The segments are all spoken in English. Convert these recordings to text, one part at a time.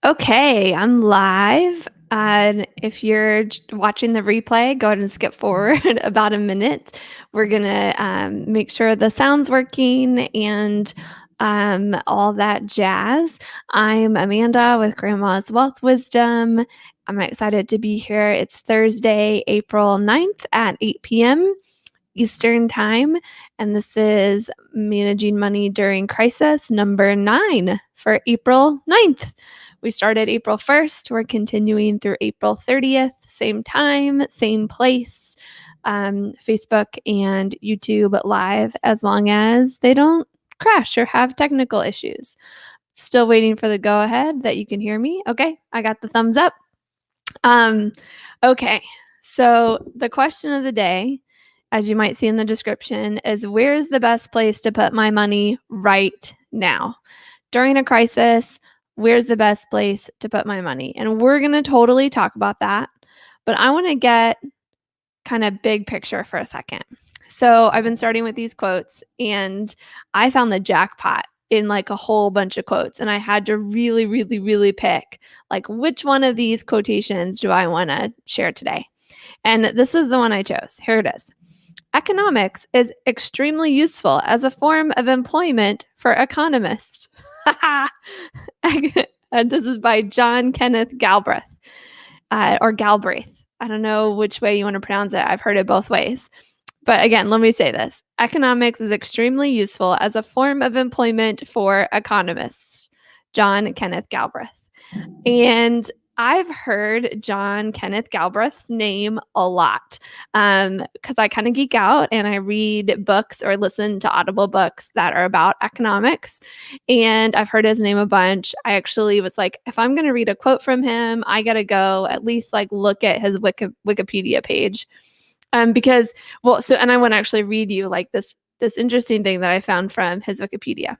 Okay, I'm live. And if you're watching the replay, go ahead and skip forward about a minute. We're going to make sure the sound's working and all that jazz. I'm Amanda with Grandma's Wealth Wisdom. I'm excited to be here. It's Thursday, April 9th at 8 p.m. Eastern Time. And this is Managing Money During Crisis number 9 for April 9th. We started April 1st. We're continuing through April 30th. Same time, same place. Facebook and YouTube live as long as they don't crash or have technical issues. Still waiting for the go ahead that you can hear me. Okay, I got the thumbs up. Okay, so the question of the day, as you might see in the description, is where's the best place to put my money right now? During a crisis, where's the best place to put my money? And we're going to totally talk about that. But I want to get kind of big picture for a second. So I've been starting with these quotes and I found the jackpot in like a whole bunch of quotes. And I had to really pick like which one of these quotations do I want to share today? And this is the one I chose. Here it is. Economics is extremely useful as a form of employment for economists. And this is by John Kenneth Galbraith, or Galbraith. I don't know which way you want to pronounce it. I've heard it both ways. But again, let me say this. Economics is extremely useful as a form of employment for economists. John Kenneth Galbraith. And I've heard John Kenneth Galbraith's name a lot because I kind of geek out and I read books or listen to Audible books that are about economics. And I've heard his name a bunch. I actually was like, if I'm going to read a quote from him, I got to go at least like look at his Wikipedia page. Because, and I want to actually read you like this interesting thing that I found from his Wikipedia.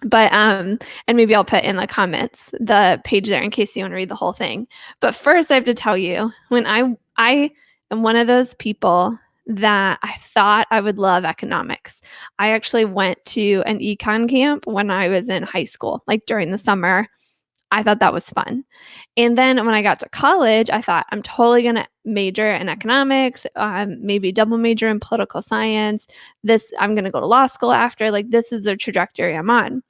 But and maybe I'll put in the comments the page there in case you want to read the whole thing. But first I have to tell you, when I am one of those people that I thought I would love economics. I actually went to an econ camp when I was in high school, like during the summer. I thought that was fun. And then when I got to college, I thought I'm totally going to major in economics, maybe double major in political science. I'm going to go to law school after. Like this is the trajectory I'm on.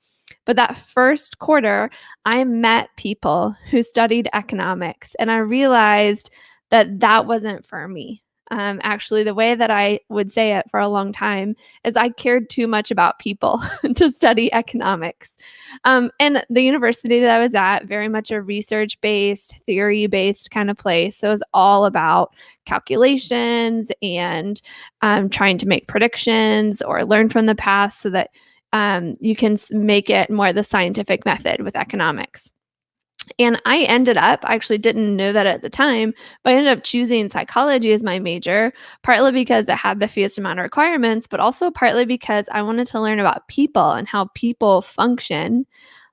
But that first quarter, I met people who studied economics and I realized that that wasn't for me. Actually, the way that I would say it for a long time is I cared too much about people to study economics. And the university that I was at, very much a research-based, theory-based kind of place. So it was all about calculations and trying to make predictions or learn from the past so that you can make it more the scientific method with economics. And I actually didn't know that at the time, but I ended up choosing psychology as my major, partly because it had the fewest amount of requirements, but also partly because I wanted to learn about people and how people function.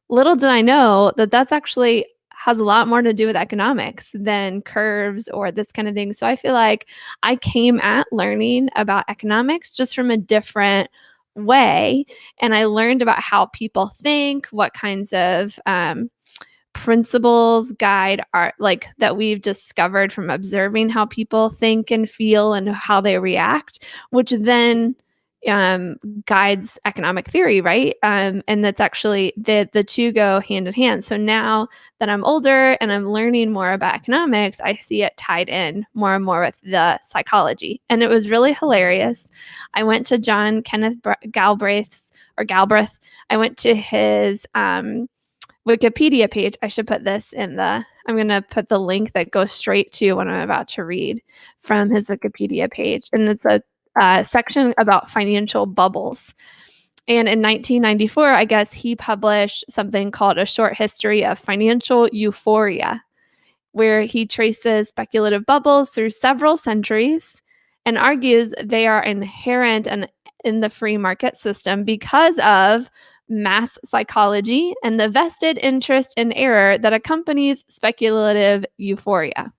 Little did I know that that's actually has a lot more to do with economics than curves or this kind of thing. So I feel like I came at learning about economics just from a different way. And I learned about how people think, what kinds of principles guide art like that we've discovered from observing how people think and feel and how they react, which then guides economic theory, right? And that's actually the two go hand in hand. So now that I'm older and I'm learning more about economics, I see it tied in more and more with the psychology. And it was really hilarious. I went to John Kenneth Galbraith. I went to his Wikipedia page. I should put this I'm going to put the link that goes straight to what I'm about to read from his Wikipedia page. And it's a section about financial bubbles. And in 1994, I guess he published something called A Short History of Financial Euphoria, where he traces speculative bubbles through several centuries and argues they are inherent in the free market system because of mass psychology and the vested interest in error that accompanies speculative euphoria.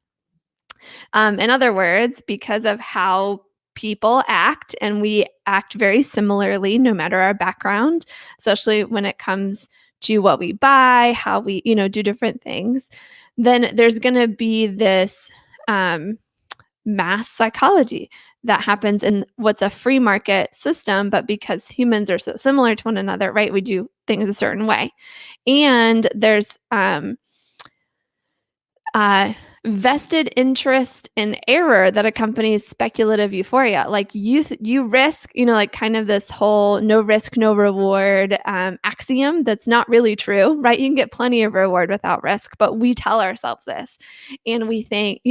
In other words, because of how people act, and we act very similarly no matter our background, especially when it comes to what we buy, how we, do different things, then there's going to be this mass psychology that happens in what's a free market system, but because humans are so similar to one another, right? We do things a certain way. And there's vested interest in error that accompanies speculative euphoria. Like you risk, like kind of this whole no risk, no reward axiom that's not really true, right? You can get plenty of reward without risk, but we tell ourselves this. And we think,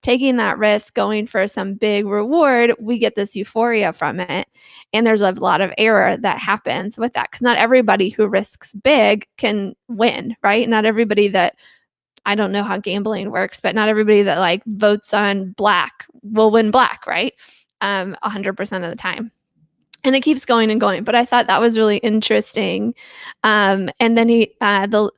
taking that risk, going for some big reward, we get this euphoria from it. And there's a lot of error that happens with that because not everybody who risks big can win, right? Not everybody that I don't know how gambling works, but not everybody that like votes on black will win black, right? 100% of the time. And it keeps going and going. But I thought that was really interesting. And then toward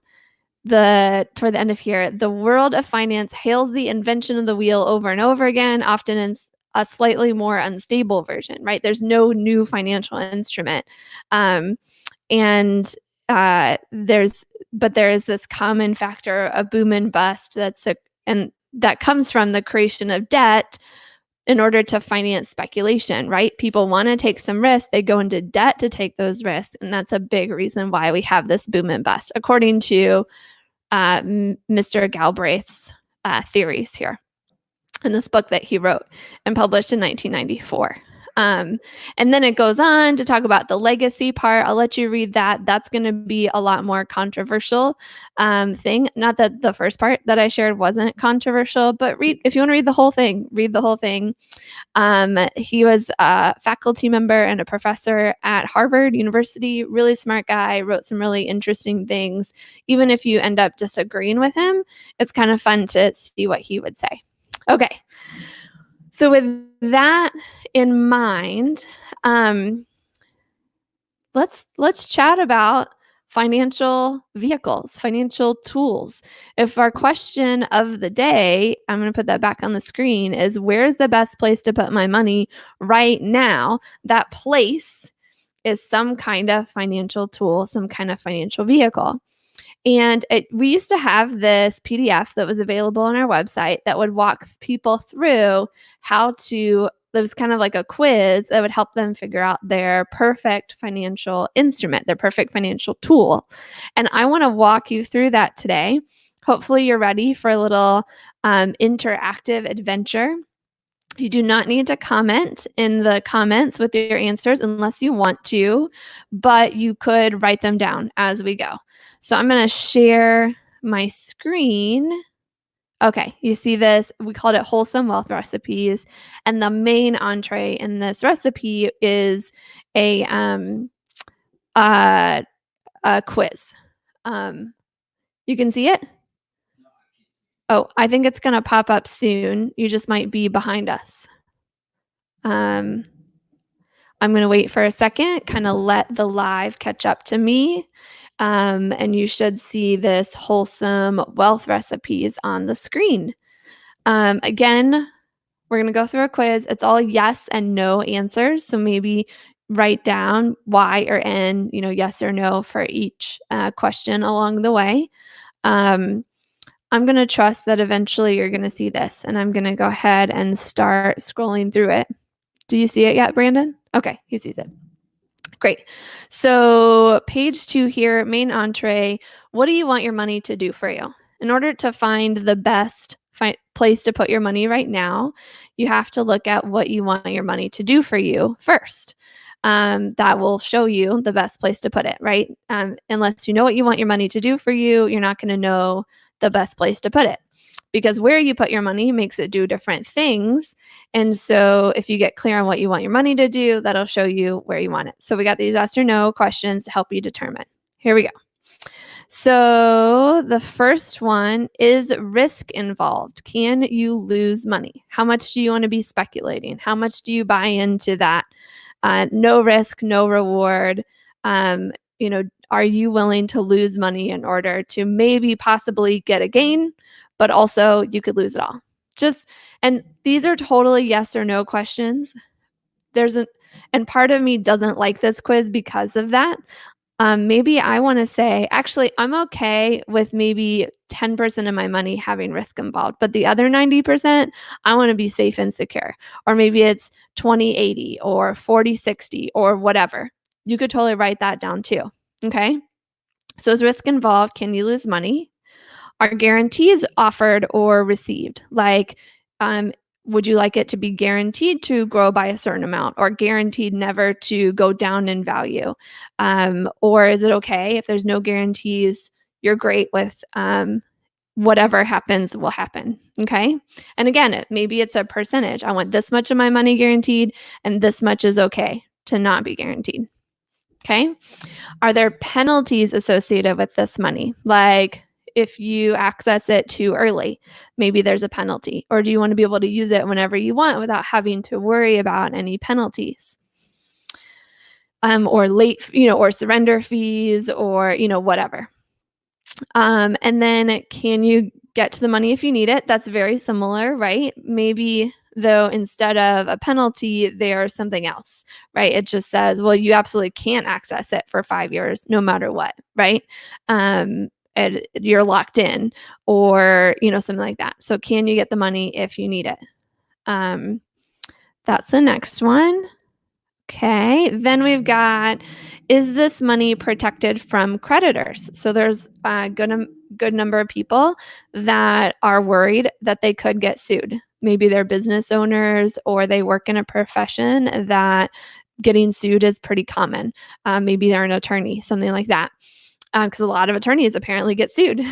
the end of here, the world of finance hails the invention of the wheel over and over again, often in a slightly more unstable version, right? There's no new financial instrument. But there is this common factor of boom and bust and that comes from the creation of debt in order to finance speculation, right? People want to take some risks, they go into debt to take those risks, and that's a big reason why we have this boom and bust, according to Mr. Galbraith's theories here in this book that he wrote and published in 1994. And then it goes on to talk about the legacy part. I'll let you read that. That's going to be a lot more controversial thing. Not that the first part that I shared wasn't controversial, but if you want to read the whole thing, read the whole thing. He was a faculty member and a professor at Harvard University, really smart guy, wrote some really interesting things. Even if you end up disagreeing with him, it's kind of fun to see what he would say. Okay. So with that in mind, let's chat about financial vehicles, financial tools. If our question of the day, I'm going to put that back on the screen, is where's the best place to put my money right now? That place is some kind of financial tool, some kind of financial vehicle. And we used to have this PDF that was available on our website that would walk people through it was kind of like a quiz that would help them figure out their perfect financial instrument, their perfect financial tool. And I want to walk you through that today. Hopefully you're ready for a little interactive adventure. You do not need to comment in the comments with your answers unless you want to, but you could write them down as we go. So I'm going to share my screen. Okay, you see this? We called it Wholesome Wealth Recipes. And the main entree in this recipe is a quiz. You can see it? Oh, I think it's going to pop up soon. You just might be behind us. I'm going to wait for a second, kind of let the live catch up to me. And you should see this Wholesome Wealth Recipes on the screen. Again, we're going to go through a quiz. It's all yes and no answers. So maybe write down Y or N, yes or no for each question along the way. I'm going to trust that eventually you're going to see this, and I'm going to go ahead and start scrolling through it. Do you see it yet, Brandon? Okay, he sees it. Great. So page 2 here, main entree. What do you want your money to do for you? In order to find the best place to put your money right now, you have to look at what you want your money to do for you first. That will show you the best place to put it, right? Unless you know what you want your money to do for you, you're not going to know the best place to put it, because where you put your money makes it do different things. And so if you get clear on what you want your money to do, that'll show you where you want it. So we got these yes or no questions to help you determine. Here we go. So the first one is risk involved. Can you lose money? How much do you want to be speculating? How much do you buy into that? No risk, no reward. Are you willing to lose money in order to maybe possibly get a gain, but also you could lose it all? And these are totally yes or no questions. And part of me doesn't like this quiz because of that. Maybe I want to say, actually, I'm okay with maybe 10% of my money having risk involved, but the other 90%, I want to be safe and secure. Or maybe it's 20/80 or 40/60 or whatever. You could totally write that down too. Okay. So is risk involved? Can you lose money? Are guarantees offered or received? Like, um, would you like it to be guaranteed to grow by a certain amount or guaranteed never to go down in value? Or is it okay if there's no guarantees? You're great with whatever happens will happen. Okay. And again, maybe it's a percentage. I want this much of my money guaranteed, and this much is okay to not be guaranteed. Okay. Are there penalties associated with this money? Like if you access it too early, maybe there's a penalty. Or do you want to be able to use it whenever you want without having to worry about any penalties? Or late, or surrender fees or, whatever. And then can you get to the money if you need it? That's very similar, right? Maybe though instead of a penalty, there's something else, right? It just says, well, you absolutely can't access it for 5 years, no matter what, right? And you're locked in, or something like that. So can you get the money if you need it? That's the next one. Okay, then we've got, is this money protected from creditors? So there's a good number of people that are worried that they could get sued. Maybe they're business owners or they work in a profession that getting sued is pretty common. Maybe they're an attorney, something like that. Because a lot of attorneys apparently get sued.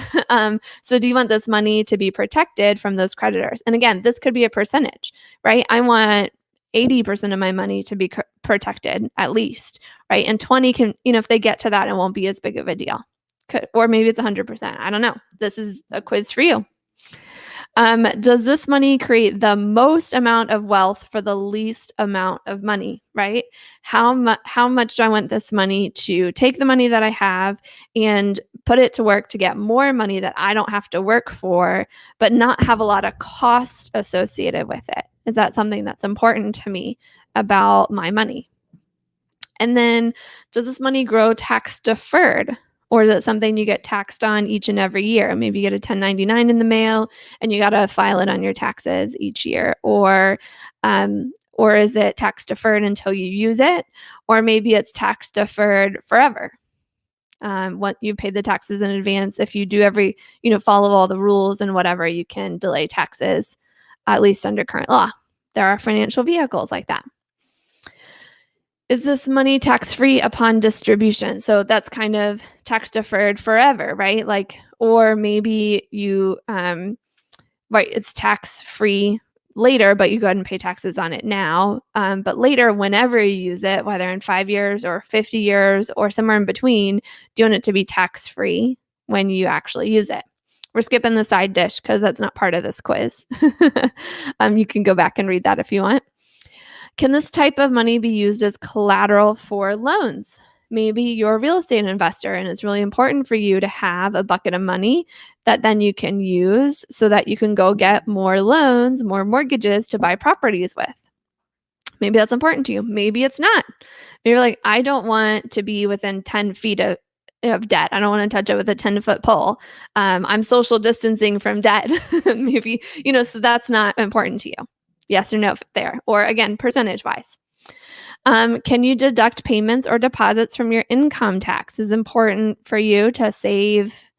So do you want this money to be protected from those creditors? And again, this could be a percentage, right? I want 80% of my money to be protected at least, right? And 20 can, if they get to that, it won't be as big of a deal. Or maybe it's 100%. I don't know. This is a quiz for you. Does this money create the most amount of wealth for the least amount of money, right? How much do I want this money to take the money that I have and put it to work to get more money that I don't have to work for, but not have a lot of cost associated with it? Is that something that's important to me about my money? And then does this money grow tax deferred? Or is it something you get taxed on each and every year? Maybe you get a 1099 in the mail and you got to file it on your taxes each year. Or is it tax deferred until you use it? Or maybe it's tax deferred forever. What you paid the taxes in advance. If you do follow all the rules and whatever, you can delay taxes, at least under current law. There are financial vehicles like that. Is this money tax-free upon distribution? So that's kind of tax deferred forever, right? Like, or maybe you, right, it's tax-free later, but you go ahead and pay taxes on it now. But later, whenever you use it, whether in 5 years or 50 years or somewhere in between, do you want it to be tax-free when you actually use it? We're skipping the side dish because that's not part of this quiz. You can go back and read that if you want. Can this type of money be used as collateral for loans? Maybe you're a real estate investor and it's really important for you to have a bucket of money that then you can use so that you can go get more loans, more mortgages to buy properties with. Maybe that's important to you. Maybe it's not. Maybe you're like, I don't want to be within 10 feet of debt. I don't want to touch it with a 10-foot pole. I'm social distancing from debt. Maybe, so that's not important to you. Yes or no there. Or again, percentage wise. Can you deduct payments or deposits from your income tax? Is important for you to save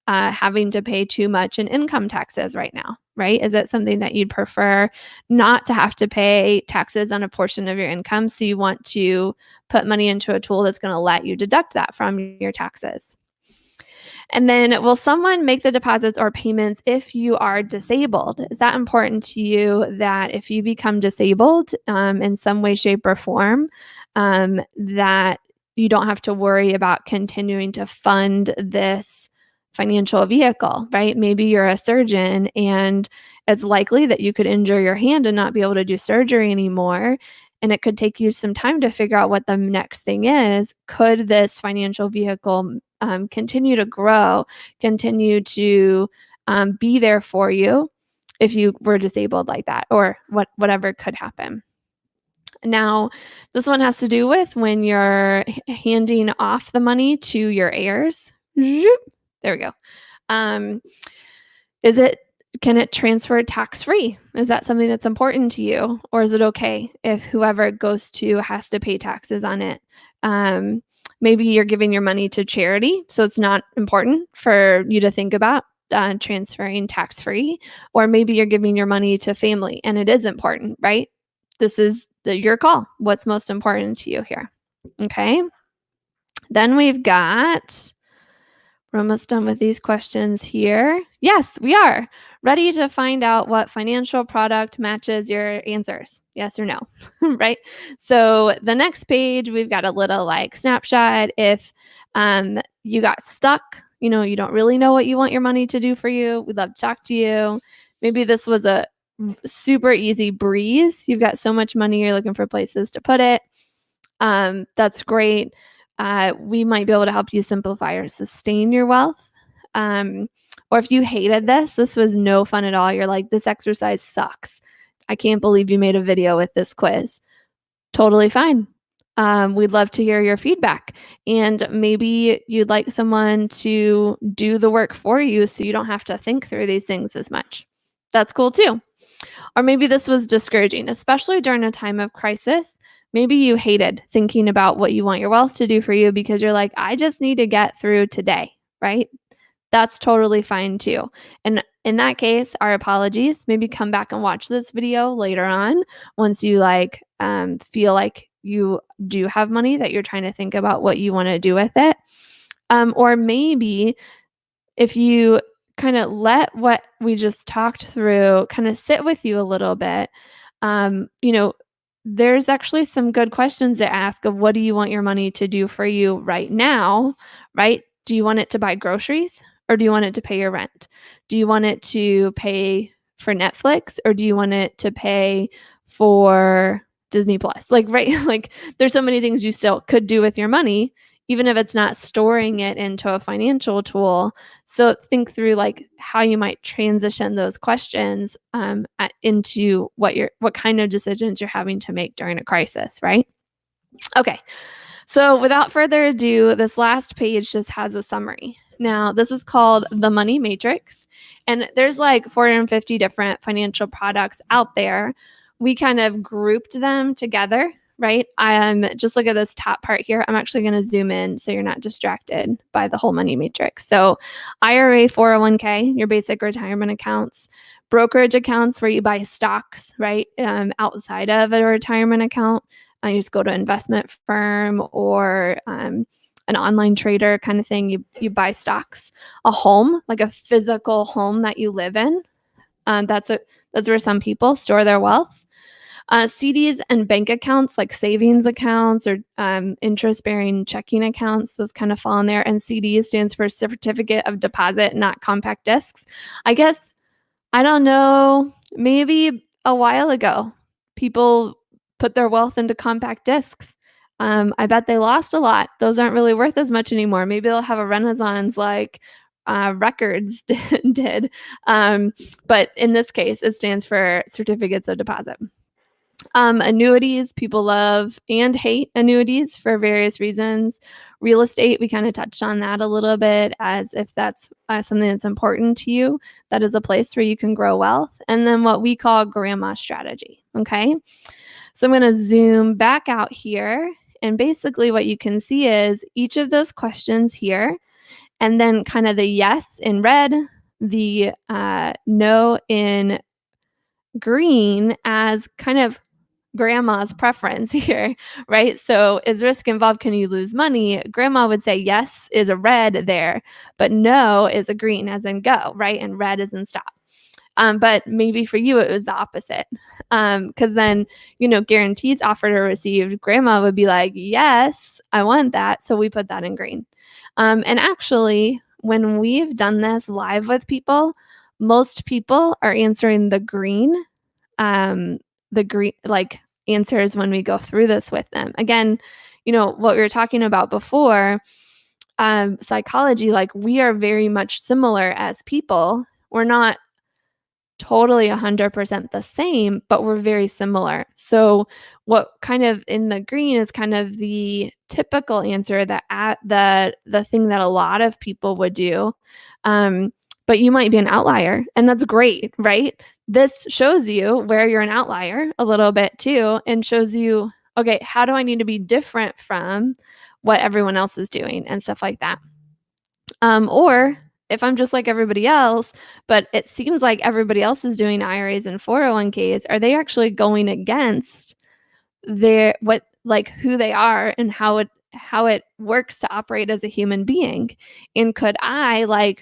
having to pay too much in income taxes right now, right? Is it something that you'd prefer not to have to pay taxes on a portion of your income? So you want to put money into a tool that's going to let you deduct that from your taxes. And then will someone make the deposits or payments if you are disabled? Is that important to you that if you become disabled in some way, shape, or form, that you don't have to worry about continuing to fund this financial vehicle, right? Maybe you're a surgeon and it's likely that you could injure your hand and not be able to do surgery anymore. And it could take you some time to figure out what the next thing is. Could this financial vehicle continue to grow, continue to be there for you if you were disabled like that, or whatever could happen? Now, this one has to do with when you're handing off the money to your heirs. Zoop. There we go. Um, can it transfer tax-free? Is that something that's important to you? Or is it okay if whoever it goes to has to pay taxes on it? Maybe you're giving your money to charity, so it's not important for you to think about transferring tax-free. Or maybe you're giving your money to family and it is important, right? This is your call. What's most important to you here? Okay. Then we're almost done with these questions here. Yes, we are ready to find out what financial product matches your answers. Yes or no, right? So the next page, we've got a little like snapshot. If you got stuck, you don't really know what you want your money to do for you, we'd love to talk to you. Maybe this was a super easy breeze. You've got so much money, you're looking for places to put it. That's great. We might be able to help you simplify or sustain your wealth. Or if you hated this was no fun at all. You're like, this exercise sucks. I can't believe you made a video with this quiz. Totally fine. We'd love to hear your feedback. And maybe you'd like someone to do the work for you so you don't have to think through these things as much. That's cool too. Or maybe this was discouraging, especially during a time of crisis. Maybe you hated thinking about what you want your wealth to do for you because you're like, I just need to get through today, right? That's totally fine too. And in that case, our apologies. Maybe come back and watch this video later on once you feel like you do have money that you're trying to think about what you want to do with it. Or maybe if you kind of let what we just talked through kind of sit with you a little bit, there's actually some good questions to ask of what do you want your money to do for you right now, right? Do you want it to buy groceries or do you want it to pay your rent? Do you want it to pay for Netflix or do you want it to pay for Disney Plus? Right? There's so many things you still could do with your money, even if it's not storing it into a financial tool. So think through how you might transition those questions into what kind of decisions you're having to make during a crisis, right? Okay. So without further ado, this last page just has a summary. Now, this is called the Money Matrix, and there's 450 different financial products out there. We kind of grouped them together, right? Just look at this top part here. I'm actually going to zoom in so you're not distracted by the whole money matrix. So IRA, 401k, your basic retirement accounts, brokerage accounts where you buy stocks, right? Outside of a retirement account. You just go to an investment firm or an online trader kind of thing. You buy stocks. A home, like a physical home that you live in. That's where some people store their wealth. CDs and bank accounts like savings accounts or interest-bearing checking accounts, those kind of fall in there. And CD stands for Certificate of Deposit, not compact discs. I guess, I don't know, maybe a while ago, people put their wealth into compact discs. I bet they lost a lot. Those aren't really worth as much anymore. Maybe they'll have a renaissance like records did. But in this case, it stands for Certificates of Deposit. Annuities, people love and hate annuities for various reasons. Real estate, we kind of touched on that a little bit as if that's something that's important to you. That is a place where you can grow wealth. And then what we call grandma strategy. Okay. So I'm going to zoom back out here. And basically what you can see is each of those questions here, and then kind of the yes in red, the no in green as kind of grandma's preference here, right? So is risk involved? Can you lose money? Grandma would say yes is a red there, but no is a green as in go, right? And red is in stop. But maybe for you, it was the opposite. Because then, guarantees offered or received, grandma would be like, yes, I want that. So we put that in green. And actually, when we've done this live with people, most people are answering the green answers when we go through this with them. Again, what we were talking about before, psychology, we are very much similar as people. We're not totally 100% the same, but we're very similar. So what kind of in the green is kind of the typical answer that the thing that a lot of people would do. But you might be an outlier, and that's great, right? This shows you where you're an outlier a little bit too, and shows you, okay, how do I need to be different from what everyone else is doing and stuff like that. Or if I'm just like everybody else, but it seems like everybody else is doing IRAs and 401ks, are they actually going against their what like who they are and how it works to operate as a human being? And could I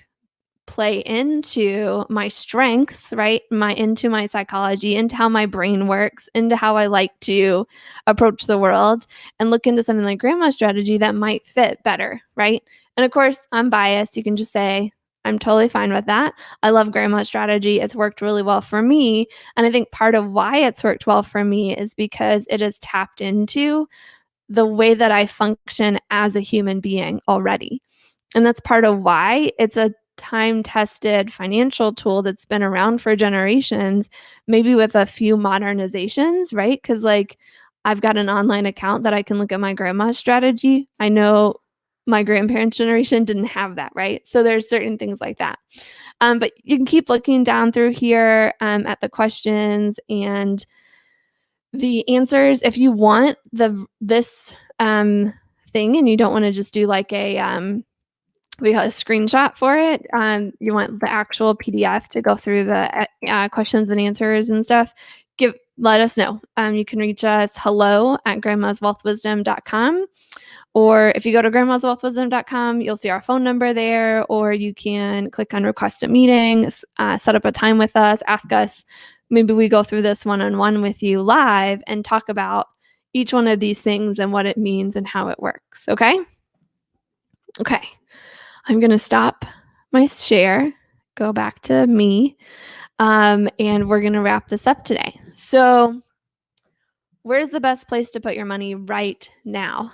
play into my strengths, right? Into my psychology, into how my brain works, into how I like to approach the world, and look into something like grandma strategy that might fit better, right? And of course, I'm biased. You can just say, I'm totally fine with that. I love grandma strategy. It's worked really well for me. And I think part of why it's worked well for me is because it has tapped into the way that I function as a human being already. And that's part of why it's a time-tested financial tool that's been around for generations, maybe with a few modernizations, right? Because I've got an online account that I can look at my grandma's strategy. I know my grandparents' generation didn't have that, right? So there's certain things like that. But you can keep looking down through here at the questions and the answers. If you want this thing and you don't want to just do like we got a screenshot for it. You want the actual PDF to go through the questions and answers and stuff, let us know. You can reach us hello@grandmaswealthwisdom.com. Or if you go to grandmaswealthwisdom.com, you'll see our phone number there, or you can click on request a meeting, set up a time with us, ask us. Maybe we go through this one-on-one with you live and talk about each one of these things and what it means and how it works. Okay? Okay. I'm going to stop my share, go back to me, and we're going to wrap this up today. So where's the best place to put your money right now?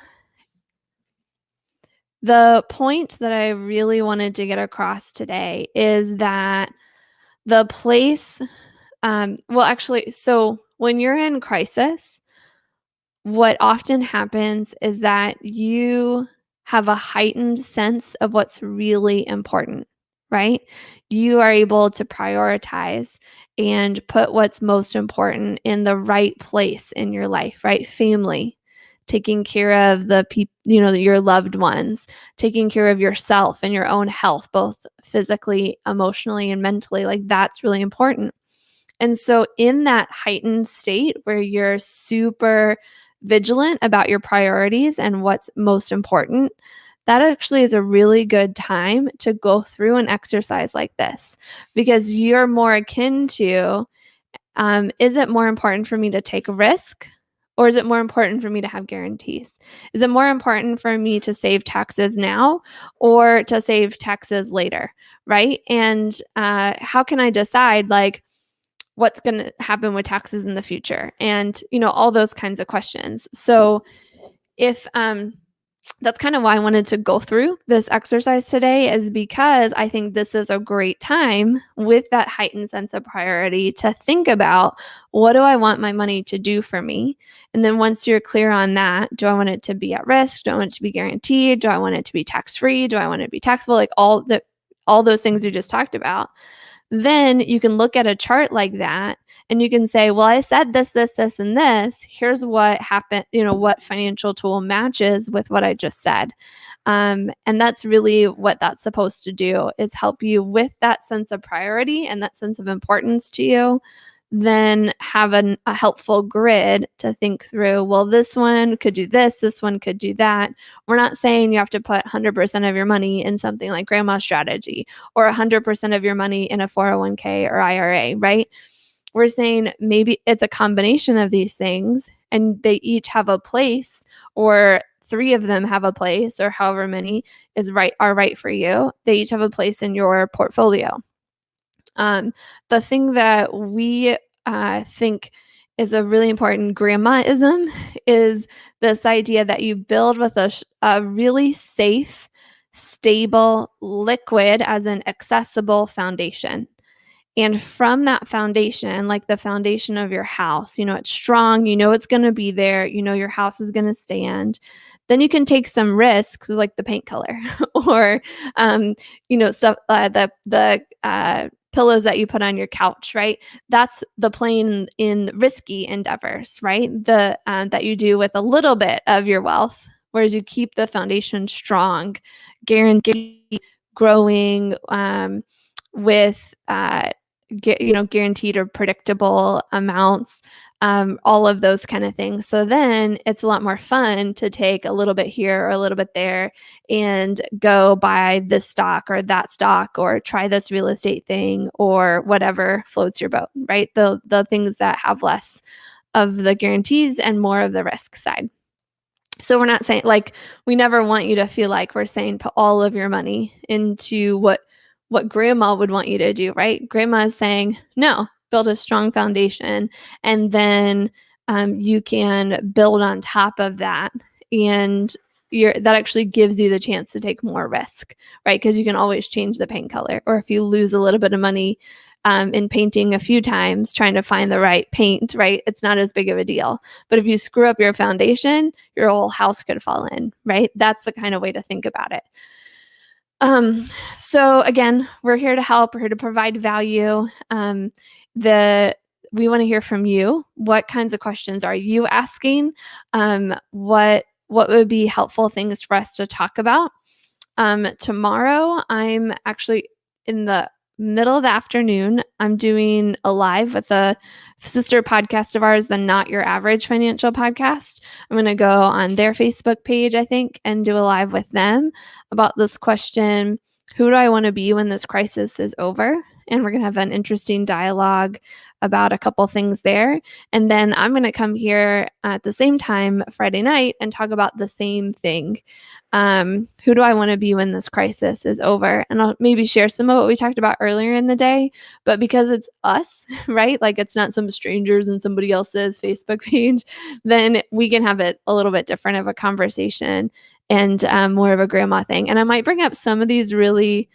The point that I really wanted to get across today is that the place, so when you're in crisis, what often happens is that you have a heightened sense of what's really important, right? You are able to prioritize and put what's most important in the right place in your life, right? Family, taking care of the people, your loved ones, taking care of yourself and your own health, both physically, emotionally, and mentally. That's really important. And so in that heightened state where you're super vigilant about your priorities and what's most important, that actually is a really good time to go through an exercise like this, because you're more akin to, is it more important for me to take a risk, or is it more important for me to have guarantees? Is it more important for me to save taxes now or to save taxes later, right? And how can I decide what's going to happen with taxes in the future, and all those kinds of questions. So if that's kind of why I wanted to go through this exercise today, is because I think this is a great time with that heightened sense of priority to think about, what do I want my money to do for me? And then once you're clear on that, do I want it to be at risk? Do I want it to be guaranteed? Do I want it to be tax-free? Do I want it to be taxable? All those things we just talked about. Then you can look at a chart like that and you can say, well, I said this, this, this, and this. Here's what happened, what financial tool matches with what I just said. And that's really what that's supposed to do, is help you with that sense of priority and that sense of importance to you. Then have a helpful grid to think through, well, this one could do this one could do that. We're not saying you have to put 100% of your money in something like grandma strategy, or 100% of your money in a 401k or IRA, right? We're saying maybe it's a combination of these things, and they each have a place, or 3 of them have a place, or however many are right for you. They each have a place in your portfolio. The thing that we think is a really important grandmaism is this idea that you build with a really safe, stable, liquid, as an accessible foundation. And from that foundation, like the foundation of your house, it's strong, it's going to be there, your house is going to stand. Then you can take some risks, like the paint color, or stuff, the pillows that you put on your couch, right? That's the playing in risky endeavors, right? The that you do with a little bit of your wealth, whereas you keep the foundation strong, guaranteed growing, with guaranteed or predictable amounts, all of those kind of things. So then it's a lot more fun to take a little bit here or a little bit there and go buy this stock or that stock or try this real estate thing or whatever floats your boat, right? The things that have less of the guarantees and more of the risk side. So we're not saying, like, we never want you to feel like we're saying put all of your money into what grandma would want you to do, right? Grandma is saying, no, build a strong foundation, and then you can build on top of that, and that actually gives you the chance to take more risk, right? Because you can always change the paint color, or if you lose a little bit of money in painting a few times, trying to find the right paint, right? It's not as big of a deal. But if you screw up your foundation, your whole house could fall in, right? That's the kind of way to think about it. So again, we're here to help. We're here to provide value. We want to hear from you. What kinds of questions are you asking? What would be helpful things for us to talk about? Tomorrow, I'm actually in the middle of the afternoon. I'm doing a live with a sister podcast of ours, the Not Your Average Financial Podcast. I'm going to go on their Facebook page, I think, and do a live with them about this question: who do I want to be when this crisis is over? And we're going to have an interesting dialogue about a couple things there. And then I'm going to come here at the same time Friday night and talk about the same thing. Who do I want to be when this crisis is over? And I'll maybe share some of what we talked about earlier in the day, but because it's us, right? Like, it's not some strangers in somebody else's Facebook page, then we can have it a little bit different of a conversation and more of a grandma thing. And I might bring up some of these really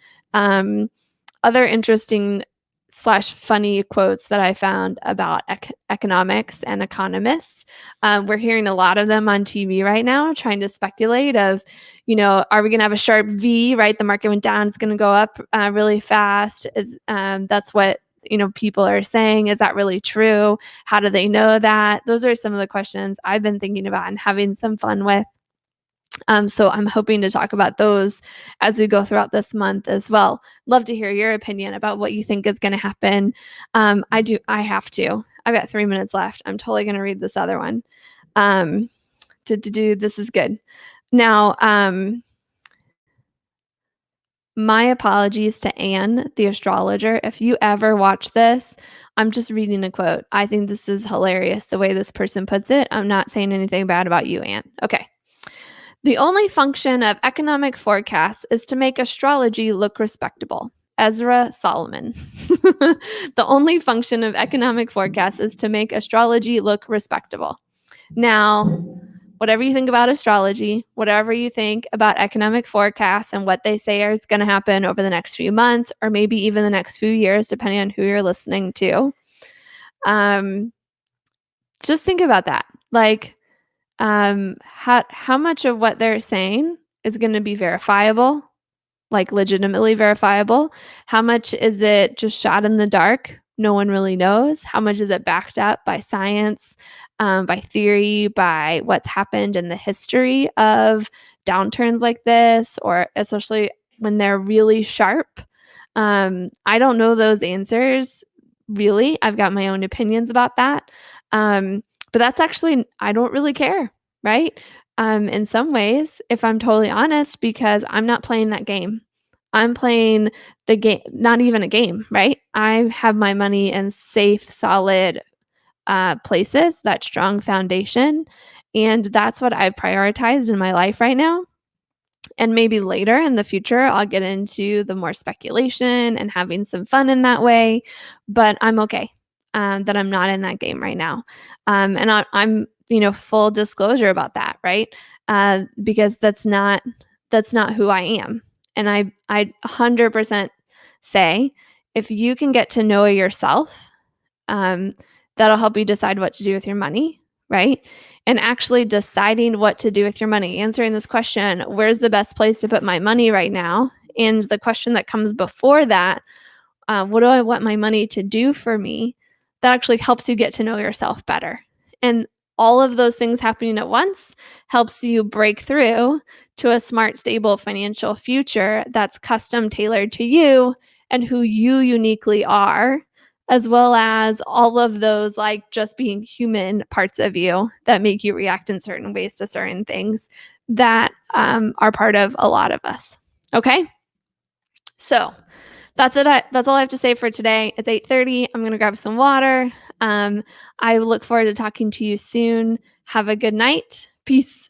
other interesting / funny quotes that I found about economics and economists. We're hearing a lot of them on TV right now, trying to speculate of, are we going to have a sharp V, right? The market went down, it's going to go up really fast. That's what people are saying. Is that really true? How do they know that? Those are some of the questions I've been thinking about and having some fun with. So I'm hoping to talk about those as we go throughout this month as well. Love to hear your opinion about what you think is going to happen. I have to. I've got 3 minutes left. I'm totally going to read this other one. This is good. Now, my apologies to Anne, the astrologer. If you ever watch this, I'm just reading a quote. I think this is hilarious the way this person puts it. I'm not saying anything bad about you, Anne. Okay. The only function of economic forecasts is to make astrology look respectable. Ezra Solomon. The only function of economic forecasts is to make astrology look respectable. Now, whatever you think about astrology, whatever you think about economic forecasts and what they say is going to happen over the next few months, or maybe even the next few years, depending on who you're listening to, just think about that. Like, how much of what they're saying is going to be verifiable, like legitimately verifiable? How much is it just shot in the dark? No one really knows. How much is it backed up by science, by theory, by what's happened in the history of downturns like this, or especially when they're really sharp? I don't know those answers, really. I've got my own opinions about that. But that's actually, I don't really care, right? In some ways, if I'm totally honest, because I'm not playing that game. I'm playing the game, not even a game, right? I have my money in safe, solid places, that strong foundation. And that's what I've prioritized in my life right now. And maybe later in the future, I'll get into the more speculation and having some fun in that way. But I'm okay that I'm not in that game right now. And I'm full disclosure about that, right? Because that's not who I am. And I 100% say if you can get to know yourself, um, that'll help you decide what to do with your money, right? And actually deciding what to do with your money, answering this question, where's the best place to put my money right now? And the question that comes before that, what do I want my money to do for me? That actually helps you get to know yourself better. And all of those things happening at once helps you break through to a smart, stable financial future that's custom tailored to you and who you uniquely are, as well as all of those like just being human parts of you that make you react in certain ways to certain things that are part of a lot of us. Okay. So that's it. That's all I have to say for today. It's 8:30. I'm going to grab some water. I look forward to talking to you soon. Have a good night. Peace.